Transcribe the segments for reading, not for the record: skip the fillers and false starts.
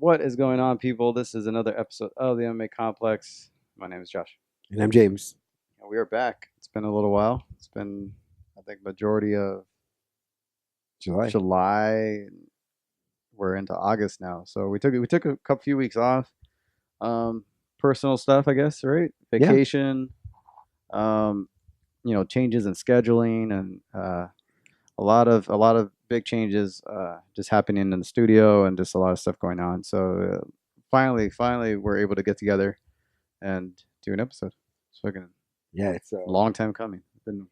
What is going on, people? This is another episode of the MMA Complex. My name is Josh. And I'm James. And we are back. It's been a little while. It's been, I think, majority of July. July. We're into August now, so we took a couple few weeks off. Personal stuff, I guess, right? Yeah. Vacation. Changes in scheduling and a lot of big changes just happening in the studio and just a lot of stuff going on. So finally, we're able to get together and do an episode. It's fucking Yeah, it's long time coming. Been,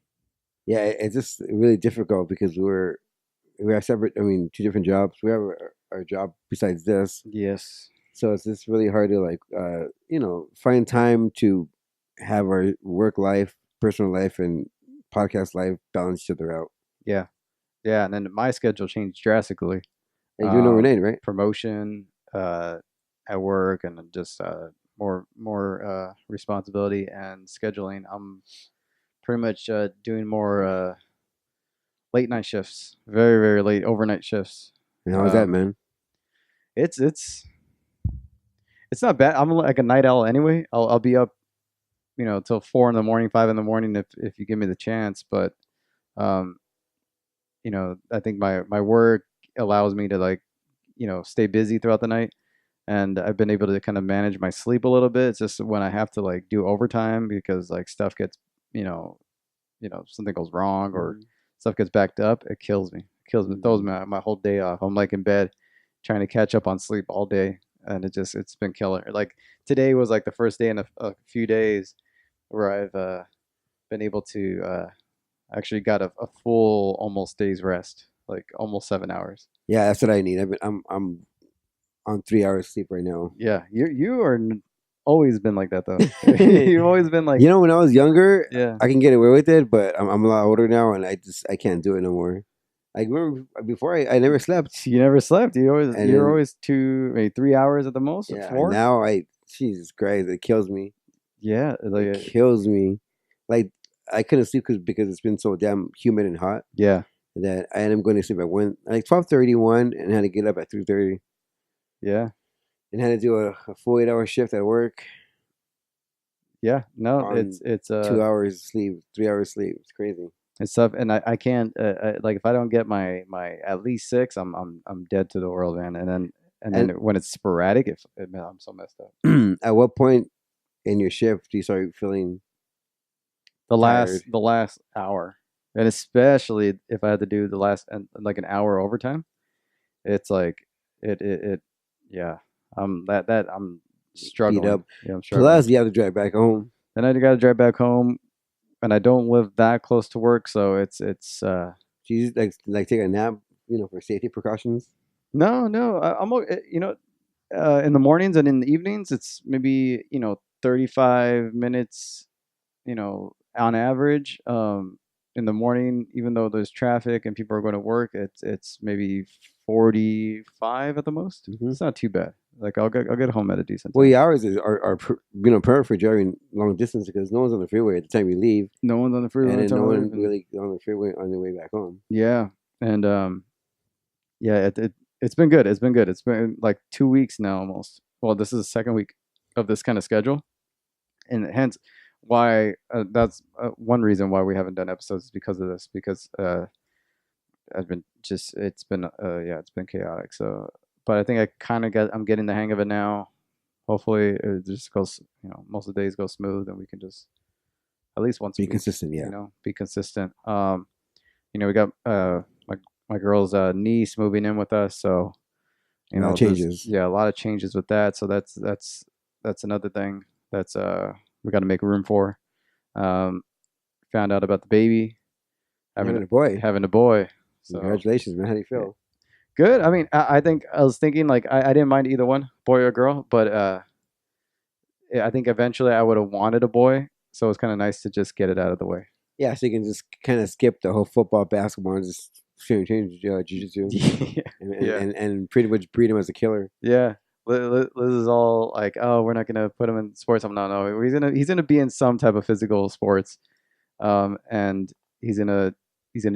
it's just really difficult because we have separate. I mean, two different jobs. We have our job besides this, yes, so it's just really hard to find time to have our work life, personal life, and podcast life balance each other out. yeah, and then my schedule changed drastically. And you know Renee, right? Promotion at work and just more responsibility and scheduling. I'm pretty much doing more late night shifts, very late overnight shifts. And how's that, man? It's not bad. I'm like a night owl anyway. I'll be up, till 4 in the morning, 5 in the morning if you give me the chance. But I think my work allows me to stay busy throughout the night, and I've been able to kind of manage my sleep a little bit. It's just when I have to do overtime because stuff gets something goes wrong or stuff gets backed up, it kills me. It kills me. It throws my whole day off. I'm in bed trying to catch up on sleep all day, and it's been killer. Today was the first day in a few days where I've been able to actually got a full almost day's rest, almost 7 hours. Yeah, that's what I need. I'm on 3 hours sleep right now. Yeah, you are always been like that though. You've always been like, when I was younger, yeah, I can get away with it, but I'm a lot older now, and I can't do it no more. I remember before I never slept. You never slept. You're then, always 3 hours at the most. Yeah, 4. now Jesus Christ, it kills me. Yeah, It kills me. Like I couldn't sleep because it's been so damn humid and hot. Yeah, that I ended up going to sleep at 12:31 and had to get up at 3:30. Yeah, and had to do a full 8-hour shift at work. Yeah, no, it's 2 hours sleep, 3 hours sleep. It's crazy. It's tough, and I can't if I don't get my at least 6, I'm dead to the world, man. And then when it's sporadic, man, I'm so messed up. At what point in your shift do you start feeling the tired? last hour, and especially if I had to do the last an hour overtime, it's yeah. I'm struggling. Beat up. Yeah, I'm struggling. Plus, you have to drive back home. Then I got to drive back home, and I don't live that close to work, so it's. Do you take a nap, for safety precautions? No, I'm in the mornings and in the evenings, it's maybe 35 minutes, on average. In the morning, even though there's traffic and people are going to work, it's maybe 45 at the most. Mm-hmm. It's not too bad. I'll get home at a decent time. Well, your hours are perfect for driving long distance because no one's on the freeway at the time you leave. No one's on the freeway, and no one really on the freeway on their way back home. Yeah, and it's been good. It's been 2 weeks now almost. Well, this is the second week of this kind of schedule, and hence why that's one reason why we haven't done episodes is because of this. Because it's been chaotic. So, but I think I'm getting the hang of it now. Hopefully, it just goes. Most of the days go smooth, and we can just at least once be a week, consistent. Yeah, be consistent. We got my girl's niece moving in with us, so changes. Yeah, a lot of changes with that. So that's another thing that's we got to make room for. Found out about the baby having a boy. So, congratulations, man. How do you feel? Good. I mean, I think I was thinking I didn't mind either one, boy or girl, but I think eventually I would have wanted a boy. So it's kind of nice to just get it out of the way. Yeah, so you can just kind of skip the whole football, basketball, and just change jiu-jitsu. and pretty much breed him as a killer. Yeah. Liz is all like, oh, we're not gonna put him in sports. I'm not. No, he's gonna be in some type of physical sports, and he's gonna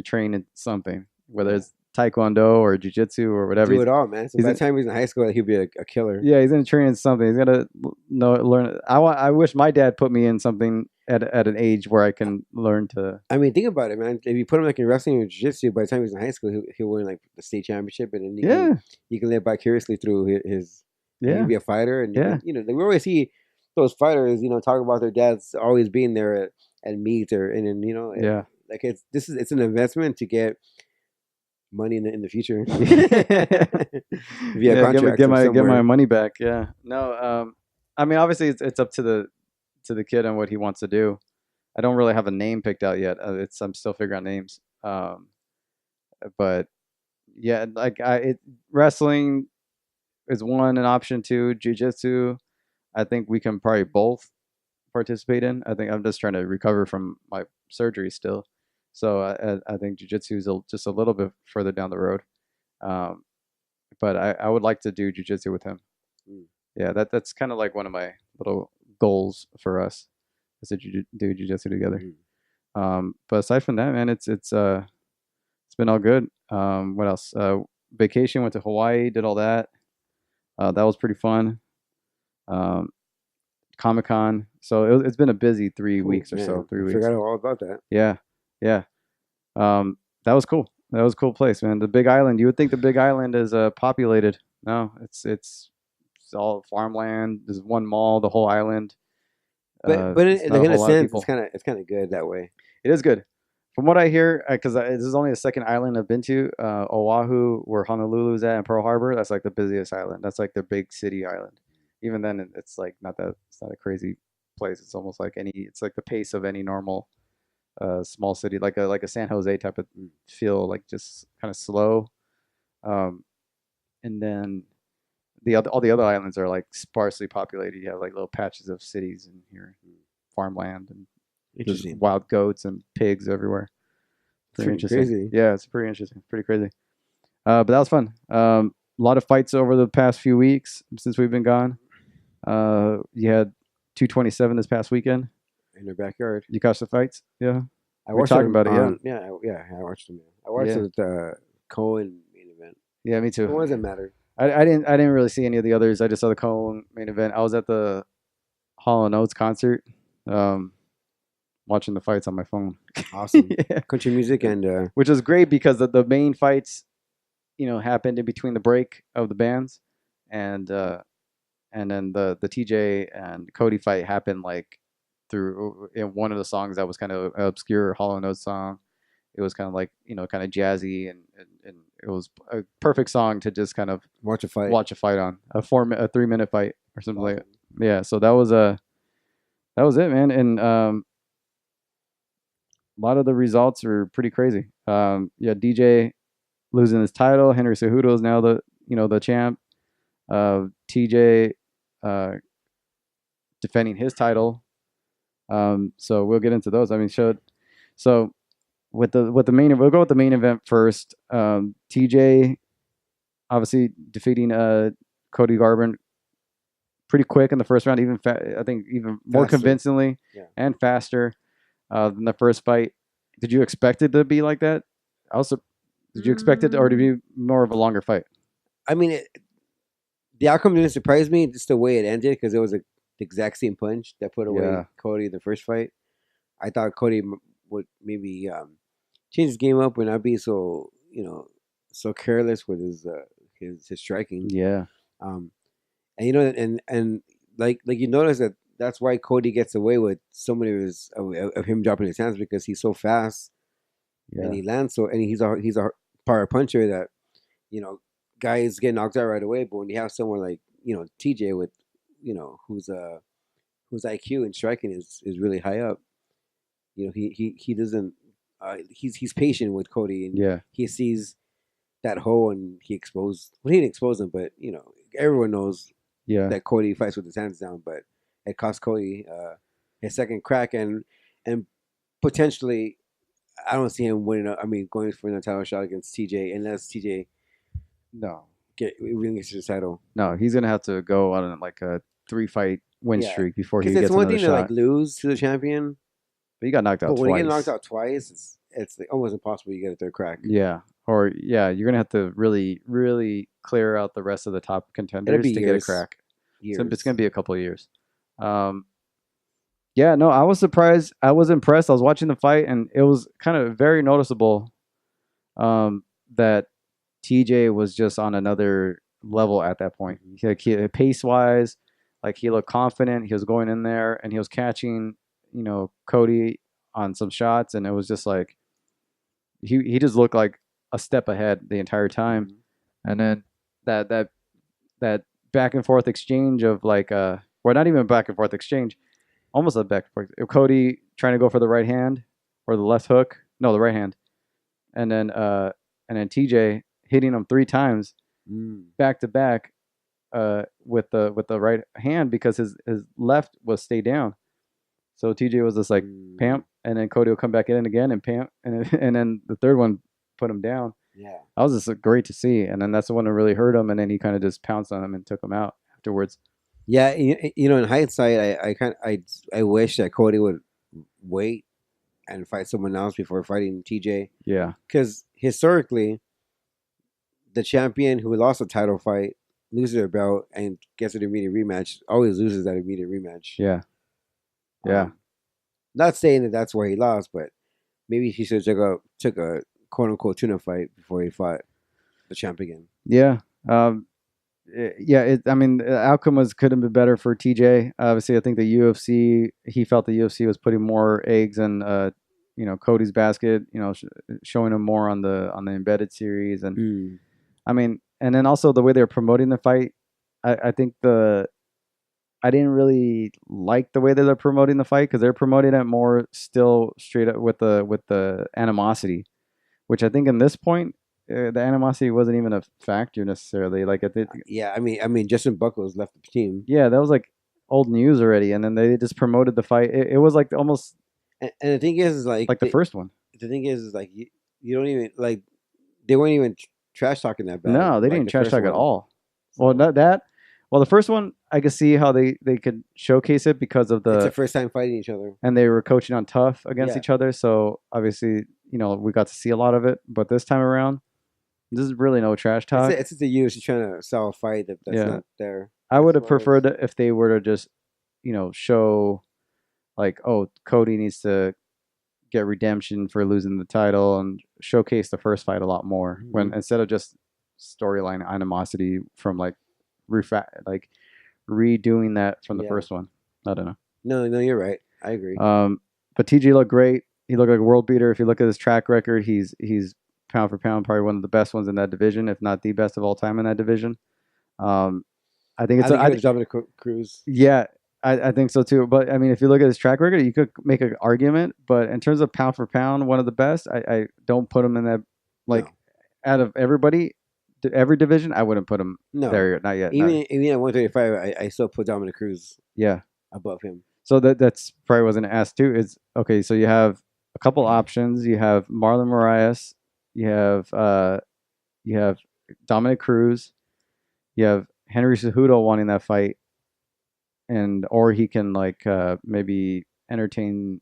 train in something, whether it's taekwondo or jujitsu or whatever. Do it all, man. So He's by in, the time he's in high school, he'll be a killer. yeah, he's in training something. He's gotta know learn. I wish my dad put me in something at an age where I can learn to. I mean, think about it, man. If you put him like in wrestling or jiu-jitsu, by the time he's in high school, he'll win like the state championship, and then Yeah, you can live vicariously through his you can yeah, be a fighter, yeah, and like, we always see those fighters, talk about their dads always being there at meets or and then yeah. like it's an investment to get money in the future via Yeah, contract from get my somewhere. money back. Yeah. No, I mean obviously it's up to the kid and what he wants to do. I don't really have a name picked out yet. It's I'm still figuring out names. But yeah, like wrestling is one an option two. Jiu-jitsu, I think we can probably both participate in. I think I'm just trying to recover from my surgery still. So I think jiu-jitsu is just a little bit further down the road. Um, but I would like to do jujitsu with him. Mm. Yeah, that's kind of like one of my little goals for us is to do jujitsu together. Mm. But aside from that, man, it's been all good. What else? Vacation, went to Hawaii, did all that. That was pretty fun. Um, Comic Con. So it's been a busy three Cool, weeks or so. man. 3 weeks. Forgot all about that. Yeah, yeah. That was cool. That was a cool place, man. The Big Island. You would think the Big Island is populated. No, it's all farmland. There's one mall, the whole island. But It's not like a in a whole lot of sense, people. it's kind of good that way. It is good. From what I hear, because this is only the second island I've been to, Oahu, where Honolulu's at, and Pearl Harbor. That's like the busiest island. That's like their big city island. Even then, it's like not that. It's not a crazy place. It's almost like any. It's like the pace of any normal small city, like a San Jose type of feel, like just kind of slow. Um, and then all the other islands are like sparsely populated. You have like little patches of cities in here, farmland, and there's Interesting. wild goats and pigs everywhere. Pretty Pretty interesting. crazy. Yeah, it's pretty interesting. Pretty crazy. But that was fun. A lot of fights over the past few weeks since we've been gone. You had 227 this past weekend. In their backyard. You catch the fights? Yeah. I We're watched talking it about it, yeah. Yeah, I watched them. Yeah. I watched Yeah. it at the Cohen main event. Yeah, me It too. doesn't matter. I didn't really see any of the others. I just saw the Cone main event. I was at the Hall and Oates concert, watching the fights on my phone. Awesome. Yeah. Country music and Which is great because the main fights, happened in between the break of the bands, and then the TJ and Cody fight happened like through in one of the songs that was kind of an obscure Hall and Oates song. It was kind of like kind of jazzy and it was a perfect song to just kind of watch a fight. watch a fight on a 3 minute fight or something like Awesome. that. Yeah, so that was it, man. And a lot of the results were pretty crazy. Yeah, DJ losing his title. Henry Cejudo is now the champ. TJ defending his title. So we'll get into those. I mean, so with the main, we'll go with the main event first. TJ obviously defeating Cody Garbrandt pretty quick in the first round, I think even more Faster. convincingly and faster than the first fight. Did you expect it to be like that? Also, did you expect it or to be more of a longer fight? I mean, the outcome didn't surprise me. Just the way it ended, because it was the exact same punch that put away Yeah. Cody in the first fight. I thought Cody would maybe change his game up and not be so so careless with his striking. Yeah. And and like you notice that's why Cody gets away with so many of him dropping his hands, because he's so fast and he lands and he's a power puncher that guys get knocked out right away. But when you have someone like TJ with whose IQ and striking is really high up, he doesn't he's patient with Cody, and he sees that hole and he didn't expose him, but everyone knows that Cody fights with his hands down, but it cost Cody his second crack, and potentially I don't see him winning. I mean, going for a title shot against TJ unless TJ really gets his title. No, he's gonna have to go on like a 3-fight win streak before he gets it's one another thing shot. to like lose to the champion, but he got knocked out but when twice. you get knocked out twice, it's like almost impossible you get a third crack. Yeah, Or yeah, you're gonna have to really, really clear out the rest of the top It'll be contenders to get a years. crack. It's Years. gonna be a couple of years. Um, yeah, no, I was surprised. I was impressed. I was watching the fight, and it was kind of very noticeable that TJ was just on another level at that point. Pace wise, like he looked confident. He was going in there, and he was catching, Cody on some shots, and it was just like he just looked like a step ahead the entire time. And then that back and forth exchange of like or not even back and forth exchange, almost a back and forth. Cody trying to go for the right hand or the left hook, no, the right hand, and then TJ hitting him 3 times back to back with the right hand because his left was stay down. So TJ was just like pamp, and then Cody will come back in again and pamp, and then the third one put him down. Yeah, that was just great to see. And then that's the one that really hurt him, and then he kind of just pounced on him and took him out afterwards. Yeah, in hindsight, I wish that Cody would wait and fight someone else before fighting TJ. Yeah, because historically, the champion who lost a title fight loses their belt and gets an immediate rematch always loses that immediate rematch. Yeah. Not saying that that's where he lost, but maybe he should have took a quote unquote tuna fight before he fought the champ again. Yeah. I mean, the outcome could have been better for TJ. Obviously, I think he felt the UFC was putting more eggs in, Cody's basket. Showing him more on the embedded series, and I mean, and then also the way they're promoting the fight. I think I didn't really like the way that they're promoting the fight because they're promoting it more still straight up with the animosity, which I think in this point the animosity wasn't even a factor necessarily. Like yeah, I mean, Justin Buckles left the team. Yeah, that was like old news already, and then they just promoted the fight. It was like almost. And the thing is like the first one. The thing is like you don't even like they weren't even trash talking that bad. No, they didn't trash talk at all. Well, well, the first one I could see how they could showcase it because of it's the first time fighting each other, and they were coaching on tough against each other. So obviously, we got to see a lot of it. But this time around, this is really no trash talk. It's the UFC trying to sell a fight that's not there. I would have preferred if they were to just, show like, oh, Cody needs to get redemption for losing the title and showcase the first fight a lot more when instead of just storyline animosity from like redoing that from the first one. I don't know. No, you're right. I agree. But TJ looked great. He looked like a world beater. If you look at his track record, he's pound for pound probably one of the best ones in that division, if not the best of all time in that division. I think it's Dominic Cruz. Yeah, I think so too. But I mean, if you look at his track record, you could make an argument. But in terms of pound for pound, one of the best, I don't put him in that. Out of everybody, every division, I wouldn't put him there. Not yet. Even at 135, I still put Dominic Cruz. Yeah, above him. So that's probably wasn't asked too. Is okay. So you have a couple options. You have Marlon Moraes. You have Dominic Cruz. You have Henry Cejudo wanting that fight, or he can maybe entertain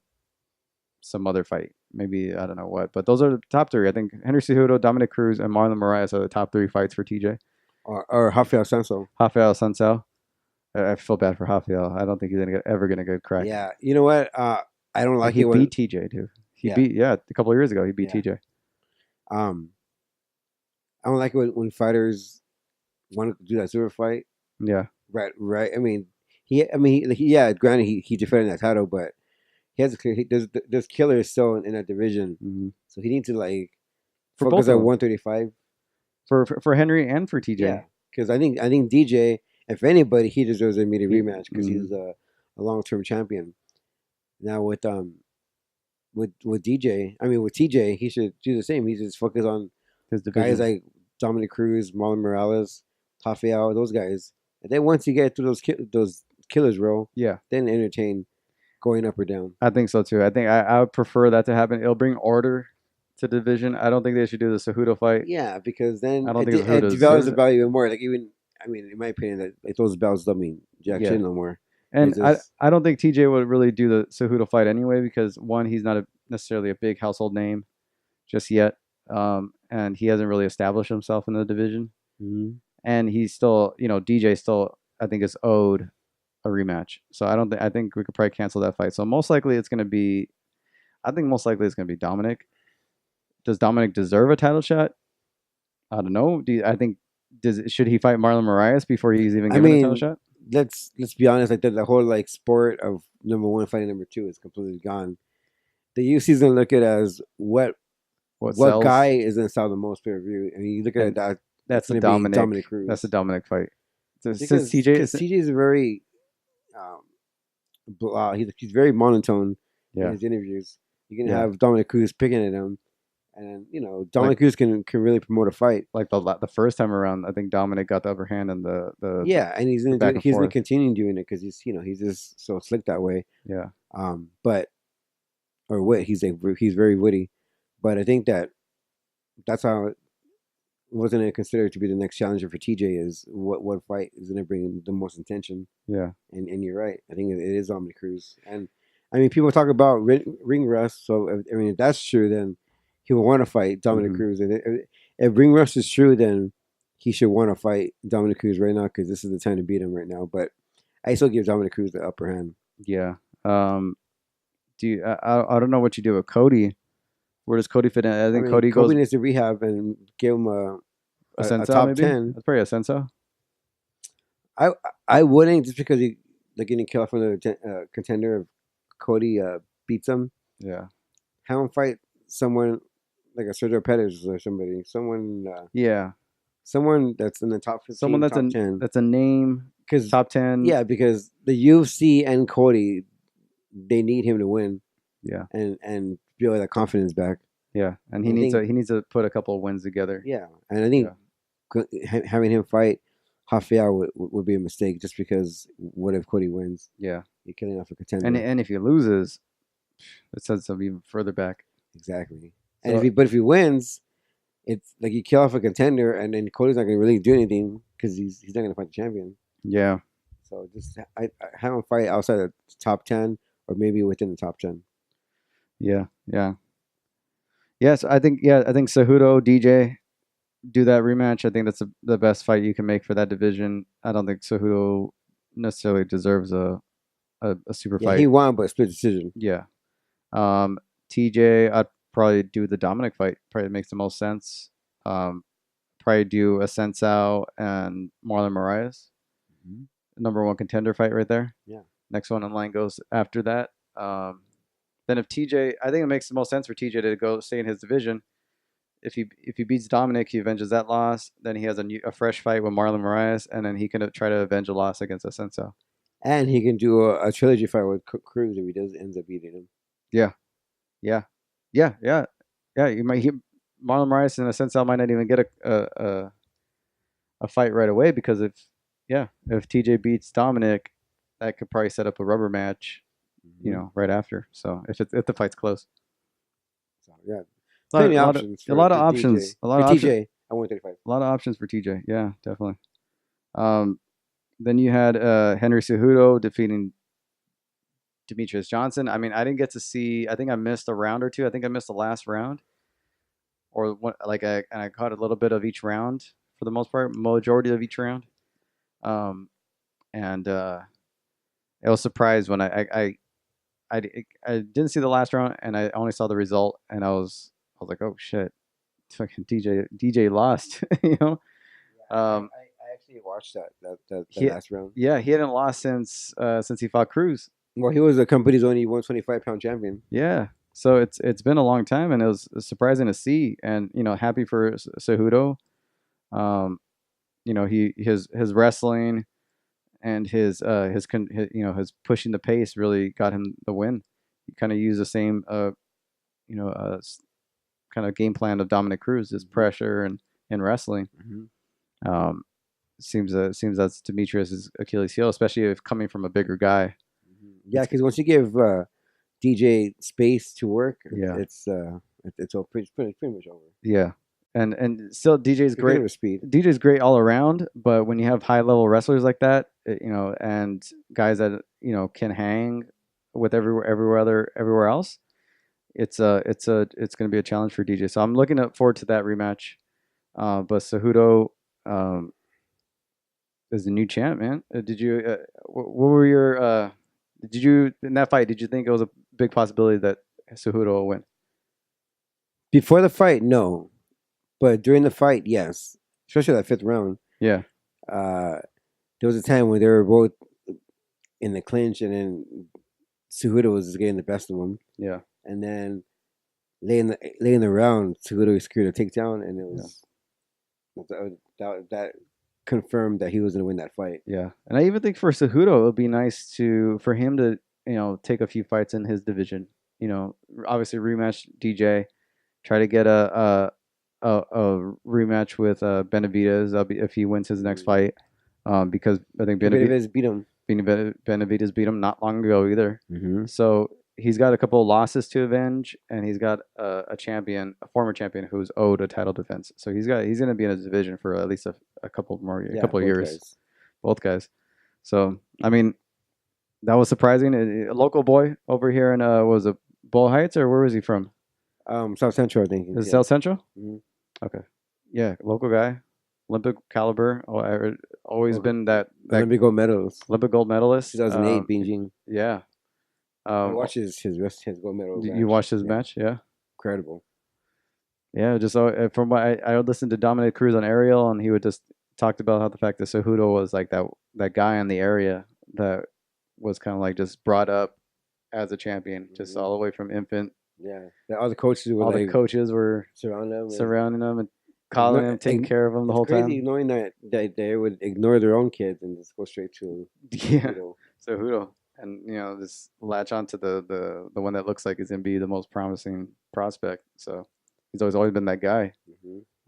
some other fight. Maybe I don't know what, but those are the top three. I think Henry Cejudo, Dominic Cruz, and Marlon Moraes are the top three fights for TJ. Or Rafael Sanso. Rafael Sanso. I feel bad for Rafael. I don't think he's ever gonna get cracked. Yeah, you know what? I don't like he beat TJ too. He beat a couple of years ago. He beat TJ. I don't like it when fighters want to do that super fight. Yeah. Right. I mean, granted, he defended that title, but he has there's killers still in that division, so he needs to focus at 135 for Henry and for TJ. Yeah, because I think DJ, if anybody, he deserves an immediate rematch because he's a long-term champion. Now with DJ, with TJ, he should do the same. He just focus on his division. Guys like Dominic Cruz, Marlon Moraes, Rafael, those guys. And then once you get through those killers row, then entertain going up or down. I think so too. I think I would prefer that to happen. It'll bring order to the division. I don't think they should do the Cejudo fight. Yeah, because then I don't think it develops the value even more. In my opinion, that those belts don't mean jack shit no more. And I don't think TJ would really do the Cejudo fight anyway because one, he's not necessarily a big household name just yet, and he hasn't really established himself in the division. Mm-hmm. And he's still, DJ still, I think, is owed a rematch. So I don't think I think we could probably cancel that fight. So most likely it's going to be, I think most likely it's going to be Dominic. Does Dominic deserve a title shot? I don't know. I think should he fight Marlon Moraes before he's even given a title shot? Let's be honest. Like the whole like sport of number one fighting number two is completely gone. The UFC's gonna look at it as what guy is gonna sell the most pay per view, and you look at it that's a Dominic Cruz. That's a Dominic fight. So since TJ is very he's very monotone in his interviews. You can have Dominic Cruz picking at him. And Dominic Cruz can really promote a fight. Like the first time around, I think Dominic got the upper hand in the and he's gonna continue doing it because he's just so slick that way. Yeah. He's very witty, but I think that's how it wasn't considered to be the next challenger for TJ is what fight is gonna bring the most attention. Yeah. And you're right. I think it is Dominic Cruz, and I mean people talk about ring rust. So I mean if that's true, then he will want to fight Dominic Cruz. And if ring rust is true, then he should want to fight Dominic Cruz right now because this is the time to beat him right now. But I still give Dominic Cruz the upper hand. Yeah. I don't know what you do with Cody. Where does Cody fit in? I think Cody needs to rehab and give him a top maybe? 10. That's probably a Senso. I wouldn't just because he getting killed from the contender if Cody beats him. Yeah. Have him fight someone like a Sergio Pettis or somebody, someone that's in the top 15, someone that's top 10. That's a name, because top 10. Yeah, because the UFC and Cody, they need him to win. Yeah, and feel that confidence back. Yeah, and he needs to put a couple of wins together. Yeah, and I think having him fight Rafael would be a mistake just because what if Cody wins? Yeah, you're killing off a contender. And if he loses, it sends him even further back. Exactly. So, and if he wins, it's like you kill off a contender, and then Cody's not going to really do anything because he's not going to fight the champion. Yeah. So just I have him fight outside the top 10 or maybe within the top 10. Yeah. Yeah. Yes, I think Cejudo, DJ, do that rematch. I think that's the best fight you can make for that division. I don't think Cejudo necessarily deserves a super fight. He won, but split decision. Yeah. TJ, I'd probably do the Dominic fight. Probably makes the most sense. Probably do a Sensao and Marlon Moraes. Mm-hmm. Number one contender fight right there. Yeah. Next one in line goes after that. Then if TJ, I think it makes the most sense for TJ to go stay in his division. If he beats Dominic, he avenges that loss. Then he has a fresh fight with Marlon Moraes, and then he can try to avenge a loss against Ascenso. And he can do a trilogy fight with Cruz if he ends up beating him. Yeah. You might Marlon Moraes and Ascenso might not even get a fight right away because if TJ beats Dominic, that could probably set up a rubber match. Right after. So if the fight's close. So yeah. A lot of options. A lot of options. TJ, I want 35. A lot of options for TJ. Yeah, definitely. Then you had Henry Cejudo defeating Demetrius Johnson. I mean, I didn't get to see. I think I missed a round or two. I think I missed the last round, or one, I caught a little bit of each round for the most part, majority of each round. I was surprised when I didn't see the last round, and I only saw the result, and I was like, oh shit, fucking DJ lost, I actually watched that last round. Yeah, he hadn't lost since he fought Cruz. Well, he was the company's only 125-pound champion. Yeah, so it's been a long time, and it was surprising to see, and happy for Cejudo. His wrestling and his pushing the pace really got him the win. He kind of used the same kind of game plan of Dominic Cruz, his pressure and wrestling. Mm-hmm. Seems that's Demetrius' Achilles heel, especially if coming from a bigger guy. Yeah, because once you give DJ space to work, it's all pretty much over. Yeah. And still DJ's great. Speed. DJ's great all around, but when you have high level wrestlers like that, and guys that can hang with everywhere else, it's going to be a challenge for DJ. So I'm looking forward to that rematch. But Cejudo is the new champ, man. Did you what were your did you in that fight? Did you think it was a big possibility that Cejudo will win? Before the fight, no, but during the fight, yes. Especially that fifth round. Yeah, Uh, there was a time when they were both in the clinch, and then Cejudo was getting the best of him. yeah, And then late in the round, Cejudo secured a takedown, and it was that confirmed that he was going to win that fight. yeah. And I even think for Cejudo, it would be nice for him to take a few fights in his division. Obviously rematch DJ, try to get a rematch with Benavidez. That'll be if he wins his next fight. Because I think Benavidez beat him. Benavidez beat him not long ago either. Mm-hmm. So he's got a couple of losses to avenge, and he's got a former champion who's owed a title defense. So he's going to be in his division for at least a couple of years. Guys. Both guys. So I mean, that was surprising. A local boy over here in was it Bull Heights, or where was he from? South Central, I think. Is it South Central? Mm-hmm. Okay. Yeah, local guy. Olympic caliber. Always been that Olympic gold medalist. Olympic gold medalist. 2008 Beijing. Yeah. I watched his gold medal. You watched his match? Yeah. Incredible. Yeah, just from what I would listen to Dominic Cruz on Ariel, and he would just talked about how the fact that Cejudo was like that guy in the area that was kind of like just brought up as a champion, just all the way from infant. Yeah, all the coaches were surrounding him and calling him, taking care of him the whole time. Crazy knowing that they would ignore their own kids and just go straight to Cejudo, and just latch onto the one that looks like is gonna be the most promising prospect. So he's always been that guy,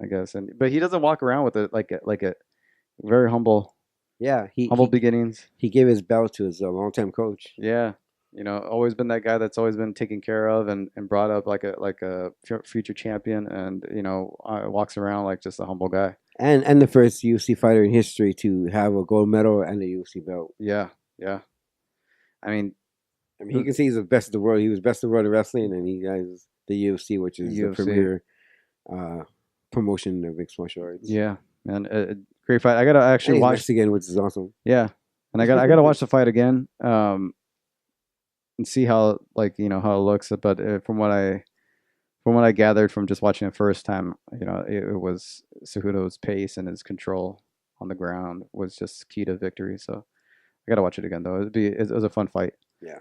I guess. But he doesn't walk around with it like a very humble. Yeah, humble beginnings. He gave his belt to his longtime coach. Yeah. Always been that guy that's always been taken care of and brought up like a future champion, and walks around like just a humble guy. And the first UFC fighter in history to have a gold medal and a UFC belt. Yeah, yeah. I mean, he can say he's the best of the world. He was best of the world in wrestling, and he has the UFC, which is the premier promotion of mixed martial arts. Yeah, man, great fight. I gotta actually watch again, which is awesome. Yeah, and I gotta watch the fight again. And see how how it looks, but from what I gathered from just watching it first time, it was Cejudo's pace and his control on the ground was just key to victory. So I gotta watch it again though. It was a fun fight. Yeah.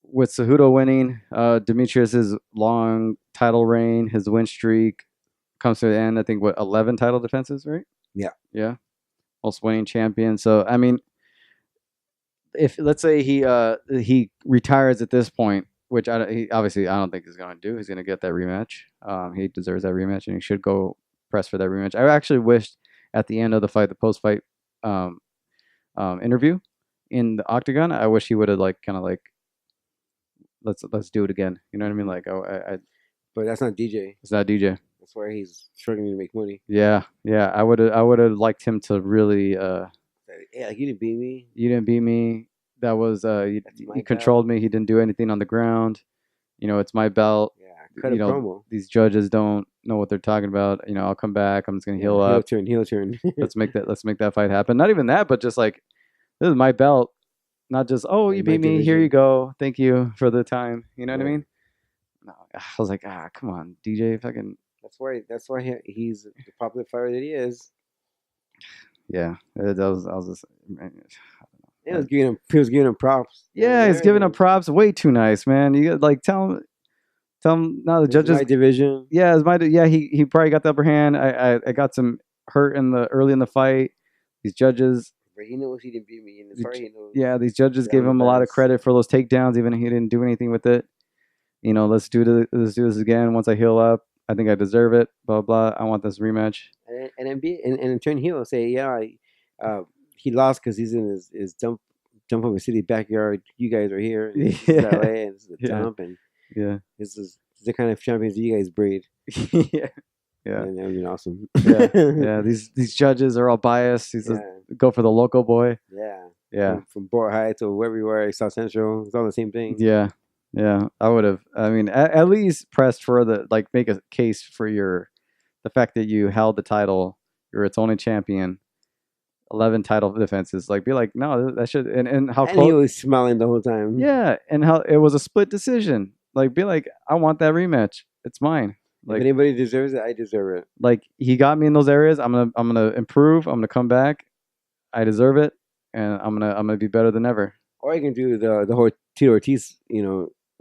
With Cejudo winning, Demetrius's long title reign, his win streak comes to an end. I think 11 title defenses, right? Yeah, most winning champion. So I mean, if let's say he retires at this point, which obviously I don't think he's going to do. He's going to get that rematch. He deserves that rematch, and he should go press for that rematch. I actually wished at the end of the fight, the post-fight interview in the octagon, I wish he would have let's do it again. You know what I mean? Like but that's not DJ. It's not DJ. That's why he's struggling to make money. Yeah. I would have liked him to really. Yeah, you didn't beat me. You didn't beat me. That was you controlled me. He didn't do anything on the ground. It's my belt. Yeah, cut a promo. These judges don't know what they're talking about. I'll come back. I'm just gonna heal up. Heel turn. let's make that fight happen. Not even that, but just like this is my belt. Not just you beat me. Division. Here you go. Thank you for the time. You know what I mean? No, I was like, come on, DJ, fucking. That's why he's the popular fighter that he is. Yeah, I was just. He was giving him props. Yeah, he's giving him props. Way too nice, man. You tell him. Now the judges. My division. Yeah, it's my. Yeah, he probably got the upper hand. I got some hurt early in the fight. These judges. But he knows he didn't beat me in the fight. He knows. Yeah, these judges gave him a lot of credit for those takedowns, even if he didn't do anything with it. Let's do this again. Once I heal up, I think I deserve it. Blah blah. I want this rematch. And in turn, he'll say, he lost because he's in his dump of a city backyard. You guys are here. This is LA, and this is a dump, and this is the kind of champions you guys breed. Yeah, and that would be awesome. yeah. These judges are all biased. Go for the local boy. From Bora Heights or wherever you were, South Central, it's all the same thing. Yeah, Yeah, I would have. I mean, at least pressed for the like, make a case for the fact that you held the title, you're its only champion, 11 title defenses. Like, be like, no, that should, and how And he close. was smiling the whole time. Yeah, and how it was a split decision. Like, be like, I want that rematch. It's mine. If Like, anybody deserves it, I deserve it. he got me in those areas. I'm gonna improve. I'm gonna come back. I deserve it, and I'm gonna be better than ever. Or you can do the whole Tito Ortiz,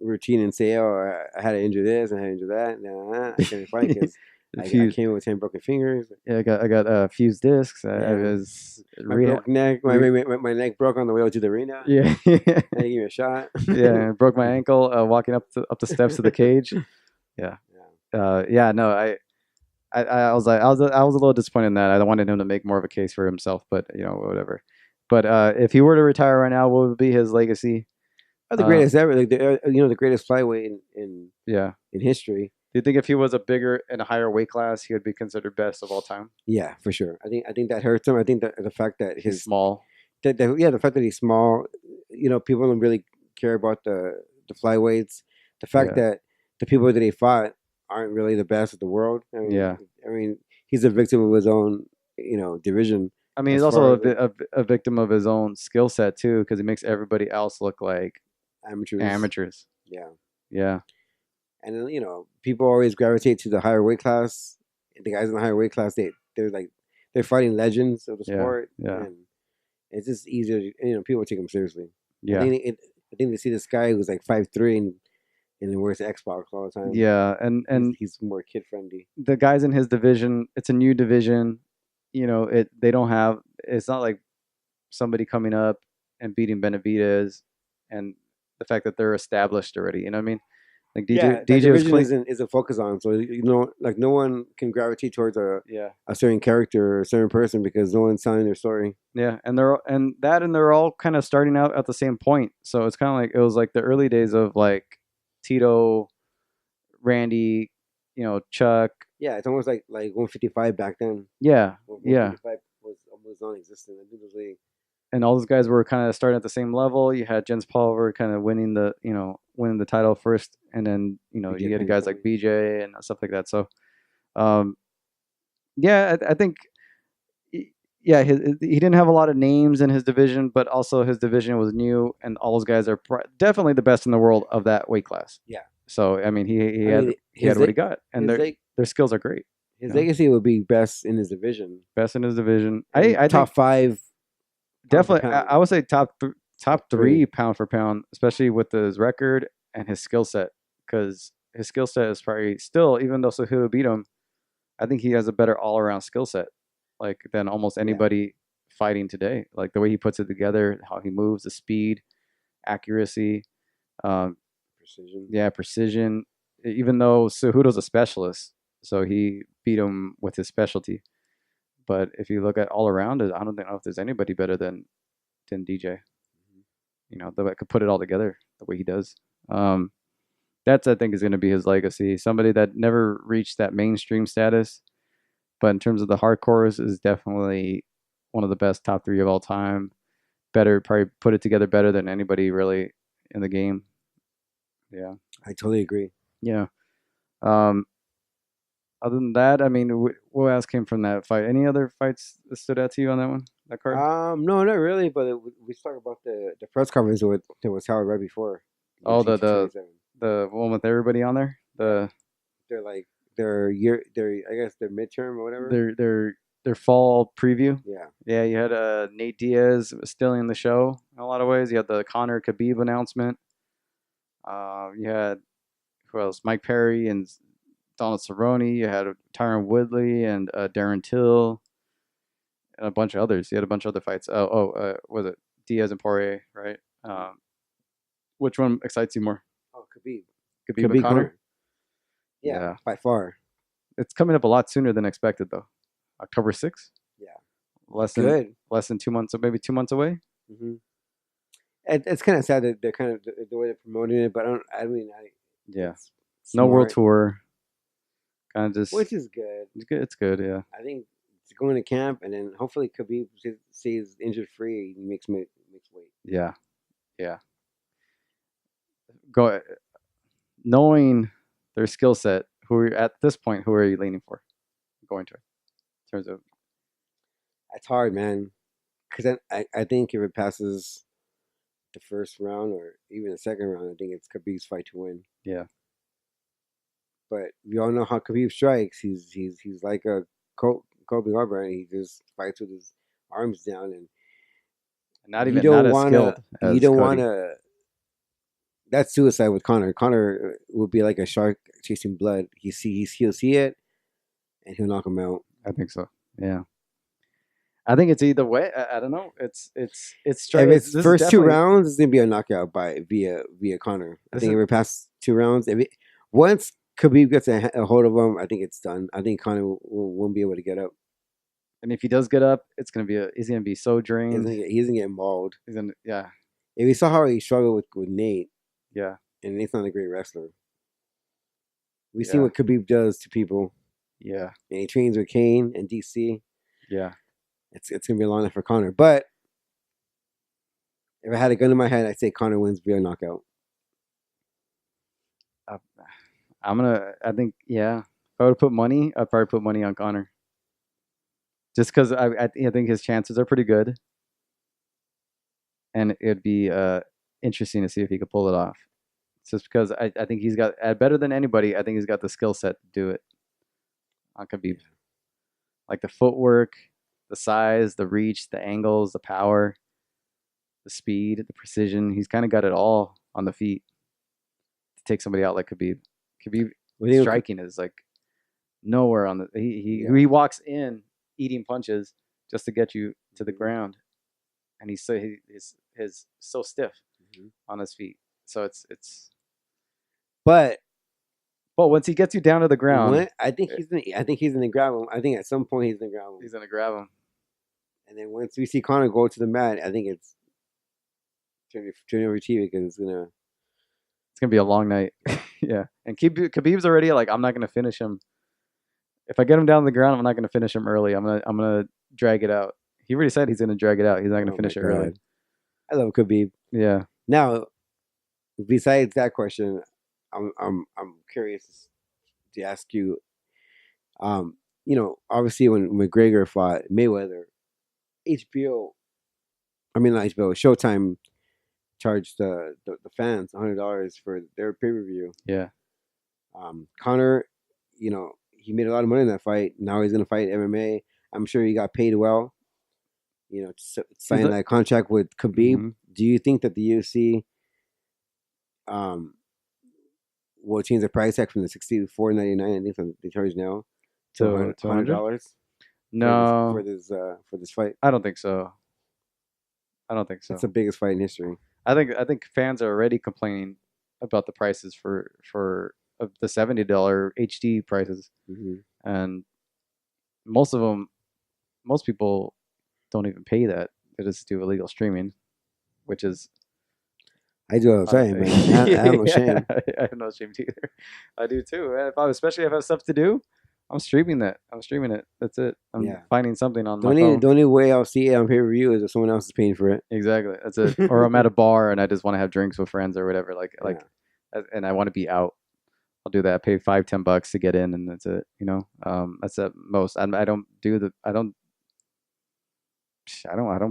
routine and say, "Oh, I had to injure this, and I had to injure that. Nah, I couldn't fight because I came in with 10 broken fingers. Yeah, I got fused discs. I Yeah. was My broke neck. My neck broke on the way to the arena. Yeah, I had to give me a shot. yeah. I broke my ankle walking up the steps of the cage. Yeah, yeah. No, I was like, I was a little disappointed in that. I wanted him to make more of a case for himself, but whatever. But if he were to retire right now, what would be his legacy? The greatest ever, like the greatest flyweight Yeah. in history. Do you think if he was a bigger and a higher weight class, he would be considered best of all time? Yeah, for sure. I think that hurts him. I think that the fact that He's small. the fact that he's small, people don't really care about the flyweights. The fact Yeah. that the people that he fought aren't really the best of the world. Yeah. I mean, he's a victim of his own, division. I mean, he's As also far as a victim of his own skill set too, because he makes everybody else look like amateurs. amateurs. Yeah. Yeah. And then people always gravitate to the higher weight class. The guys in the higher weight class, they're fighting legends of the Yeah. sport. Yeah. And it's just easier. People take them seriously. Yeah. I think they see this guy who's like 5'3" and he wears Xbox all the time. Yeah. And he's more kid friendly. the guys in his division, it's a new division. They don't have. It's not like somebody coming up and beating Benavidez, and the fact that they're established already. You know what I mean? Like Yeah, that DJ was division clean. isn't focused on. So like no one can gravitate towards Yeah. a certain character or a certain person because no one's telling their story. Yeah, and they're all kind of starting out at the same point. So it's kind of like it was like the early days of like Tito, Randy, Chuck. Yeah, it's almost like 155 back then. Yeah, yeah. 155 was almost non-existent. I think it was like, And all those guys were kind of starting at the same level. You had Jens Pulver kind of winning the title first, and then BJ you had guys like Penn. BJ and stuff like that. So, um, yeah, I think yeah, he didn't have a lot of names in his division, but also his division was new, and all those guys are definitely the best in the world of that weight class. Yeah. So I mean, he had what he got, and their skills are great. His legacy would be best in his division. Best in his division. I top think, 5. Definitely, I would say top three pound for pound, especially with his record and his skill set, because his skill set is probably still, even though Cejudo beat him, I think he has a better all around skill set, like than almost anybody fighting today. Like the way he puts it together, how he moves, the speed, accuracy, precision. Yeah, precision. Even though Cejudo's a specialist, so he beat him with his specialty. But if you look at all around it, I don't know if there's anybody better than DJ. That could put it all together the way he does. That's, I think, is going to be his legacy. Somebody that never reached that mainstream status, but in terms of the hardcores, is definitely one of the best top 3 of all time. Probably put it together better than anybody really in the game. Yeah, I totally agree. Yeah. Other than that, I mean, what else came from that fight? Any other fights that stood out to you on that card? No, not really. But we talked about the press conference that was held right before. Oh, the one with everybody on there. They're like their I guess their midterm or whatever. Their fall preview. Yeah. Yeah, you had Nate Diaz stealing the show in a lot of ways. You had the Conor Kabib announcement. You had who else? Mike Perry and Donald Cerrone. You had Tyron Woodley and Darren Till, and a bunch of others. You had a bunch of other fights. Was it Diaz and Poirier? Right. Which one excites you more? Oh, Kabib. Kabib and Conor. Yeah, by far. It's coming up a lot sooner than expected, though. October 6th. Yeah. Less than 2 months, maybe 2 months away. Mm-hmm. It's kind of sad that they're kind of the way they're promoting it, but yeah. No world tour. Kind of just, which is good. It's good. Yeah. I think it's going to camp, and then hopefully Khabib stays injured free and makes weight. Yeah. Yeah. Go. knowing their skill set, at this point, who are you leaning for going to in terms of? It's hard, man. Because I think if it passes the first round or even the second round, I think it's Khabib's fight to win. Yeah. But we all know how Khabib strikes. He's like a Kobe Garbrandt. He just fights with his arms down, and Not as skilled you as don't Cody. wanna. That's suicide with Connor. Connor would be like a shark chasing blood. He'll see it, and he'll knock him out. I think so. Yeah. I think it's either way. I don't know. It's If straight. it's This is first two definitely. rounds, it's gonna be a knockout by via Connor. I think if it passes 2 rounds, once Khabib gets a hold of him, I think it's done. I think Connor won't be able to get up. And if he does get up, it's gonna be he's gonna be so drained. He's gonna get mauled. He's gonna If we saw how he struggled with Nate, yeah. and Nate's not a great wrestler. We see Yeah. what Khabib does to people. Yeah. And he trains with Kane and DC. Yeah. It's gonna be a long night for Connor. But if I had a gun in my head, I'd say Connor wins via knockout. I think yeah. If I would put money, I'd probably put money on Connor. Just because I think his chances are pretty good, and it'd be interesting to see if he could pull it off. Just because I think he's got better than anybody. I think he's got the skill set to do it on Khabib. Like the footwork, the size, the reach, the angles, the power, the speed, the precision. He's kind of got it all on the feet to take somebody out like Khabib. Khabib striking is like nowhere on the. He walks in eating punches just to get you to the ground, and he's so stiff on his feet. So it's. But once he gets you down to the ground, I think he's gonna grab him. I think at some point he's gonna grab him. He's gonna grab him. And then once we see Connor go to the mat, I think it's turn over TV because it's gonna be a long night. Yeah, and Khabib's already like, I'm not gonna finish him. If I get him down to the ground, I'm not gonna finish him early. I'm gonna drag it out. He already said he's gonna drag it out. He's not gonna finish it early. I love Khabib. Yeah. Now, besides that question, I'm curious to ask you. Obviously when McGregor fought Mayweather, Showtime charged the fans $100 for their pay-per-view. Yeah. Connor, he made a lot of money in that fight. Now he's gonna fight MMA. I'm sure he got paid well. To sign that contract with Kabib. Mm-hmm. Do you think that the UFC will change the price tag from the $64.99 I think they charge now to $100? No, for this fight. I don't think so. It's the biggest fight in history. I think fans are already complaining about the prices for the $70 HD prices, and most people don't even pay that. They just do illegal streaming, which is. I do all the time, man. I have no shame. I have no shame either. I do too. Especially if I have stuff to do, I'm streaming that. I'm streaming it. That's it. I'm finding something on my phone. The only way I'll see it on pay-per-view is if someone else is paying for it. Exactly. That's it. Or I'm at a bar and I just want to have drinks with friends or whatever. And I want to be out. I'll do that. I pay $5-10 to get in, and that's it. That's at most. I don't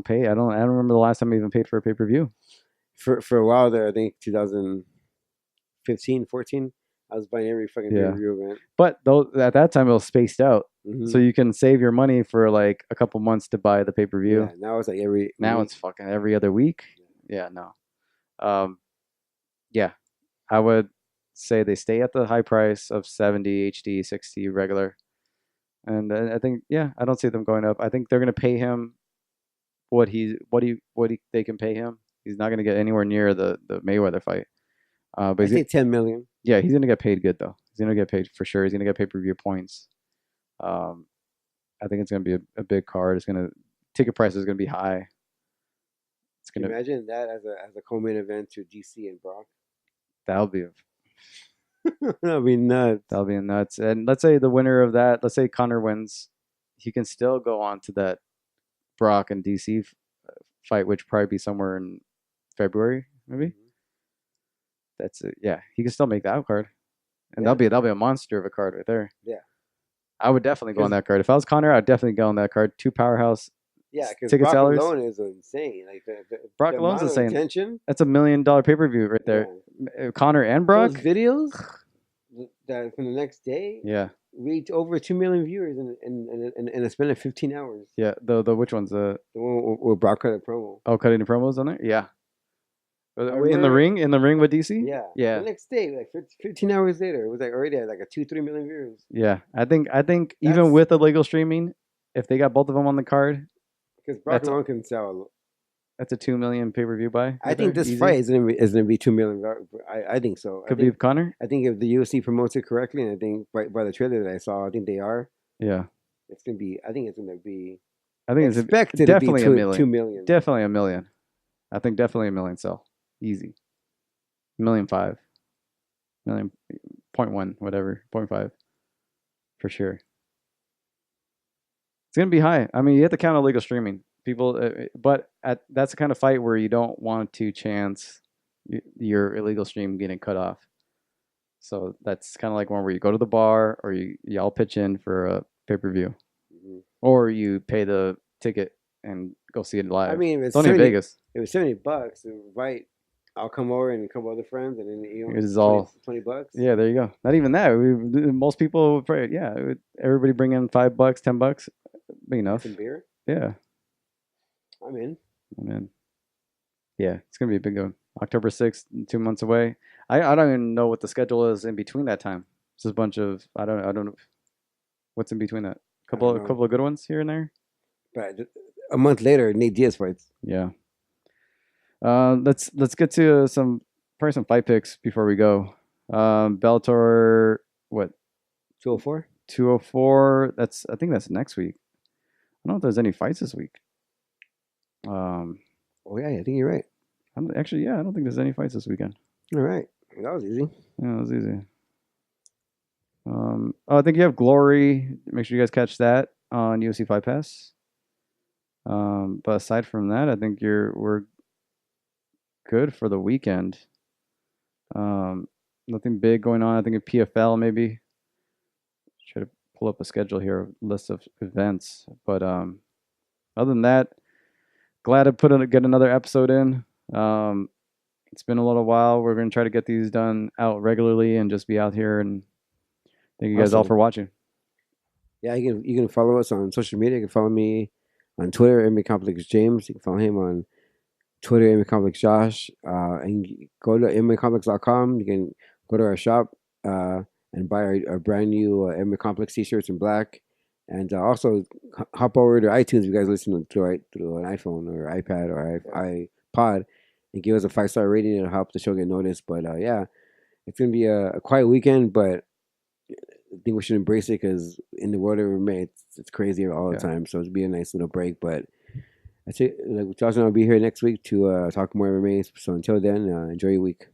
pay. I don't remember the last time I even paid for a pay-per-view. For a while there, I think 2015, 14, I was buying every fucking pay-per-view event. But at that time, it was spaced out. So you can save your money for like a couple months to buy the pay-per-view. Yeah, now it's like it's fucking every other week. Yeah, no. Yeah, I would say they stay at the high price of 70 HD, 60 regular. And I think, I don't see them going up. I think they're going to pay him what they can pay him. He's not going to get anywhere near the Mayweather fight. But I think $10 million. Yeah, he's going to get paid good though. He's going to get paid for sure. He's going to get pay-per-view points. I think it's going to be a big card. Ticket price is going to be high. Can you imagine that as a co-main event to DC and Brock? That'll be nuts. That'll be nuts. And let's say the winner of that, let's say Connor wins, he can still go on to that Brock and DC fight, which probably be somewhere in February, maybe. That's it. Yeah, he can still make that card, and Yeah, that'll be a monster of a card right there. yeah. I would definitely go on Because that card. If I was Connor, I'd definitely go on that card. Two powerhouse yeah, because ticket Brock sellers. alone is insane. Like Brock the alone's amount of insane. attention. That's $1 million pay per view right there. Yeah. Connor and Brock. Those videos that from the next day Yeah. reach over 2 million viewers in a span of 15 hours. Yeah. The which one's The one where Brock cut a promo. Oh, cutting the promos on there. Yeah. In the remember, ring with DC. Yeah. Yeah. The next day, like 15 hours later, it was like already at like a 2-3 million viewers. Yeah. I think even with illegal streaming, if they got both of them on the card, because Brock alone can sell. That's a 2 million pay per view buy. I think this fight is gonna be 2 million. I think so. Kabib Connor. I think if the UFC promotes it correctly, and I think by the trailer that I saw, I think they are. Yeah. It's gonna be. I think it's gonna be. I think expected it's definitely to be a million. 2 million. Definitely a million. I think definitely a million sell. Easy. 1.5 million. 0.1, whatever. 0.5. For sure. It's gonna be high. I mean, you have to count illegal streaming. People, but that's the kind of fight where you don't want to chance your illegal stream getting cut off. So that's kind of like one where you go to the bar or y'all pitch in for a pay-per-view, or you pay the ticket and go see it live. I mean, it's only in Vegas. It was $70. Right, I'll come over and a couple other friends, and then it was all $20. Yeah, there you go. Not even that. Most people would probably, everybody bring in $5, $10. Big enough. Some beer. Yeah. I'm in. Yeah, it's gonna be a big one. October 6th, 2 months away. I don't even know what the schedule is in between that time. It's just a bunch of I don't know what's in between that. A couple of good ones here and there. But a month later, Nate Diaz fights. Yeah. Let's get to some fight picks before we go. Bellator, what? 204. 204. I think that's next week. I don't know if there's any fights this week. Oh yeah, I think you're right. I don't think there's any fights this weekend. All right, that was easy. Yeah, that was easy. I think you have Glory. Make sure you guys catch that on UFC Fight Pass. But aside from that, I think we're good for the weekend. Nothing big going on. I think in PFL maybe. Try to pull up a schedule here, list of events. But other than that, glad to get another episode in. It's been a little while. We're going to try to get these done out regularly and just be out here. And thank you guys all for watching. Yeah, you can follow us on social media. You can follow me on Twitter, MMA Complex James. You can follow him on Twitter, MMA Complex Josh. And go to MMAcomplex.com. You can go to our shop and buy our brand new MMA Complex t-shirts in black. And also hop over to iTunes if you guys listen through an iPhone or iPad or iPod, and give us a 5-star rating. It'll help the show get noticed. But yeah, it's gonna be a quiet weekend, but I think we should embrace it because in the world of MMA, it's crazy all the time. So it'll be a nice little break. But that's it. Like Josh and I'll be here next week to talk more MMA. So until then, enjoy your week.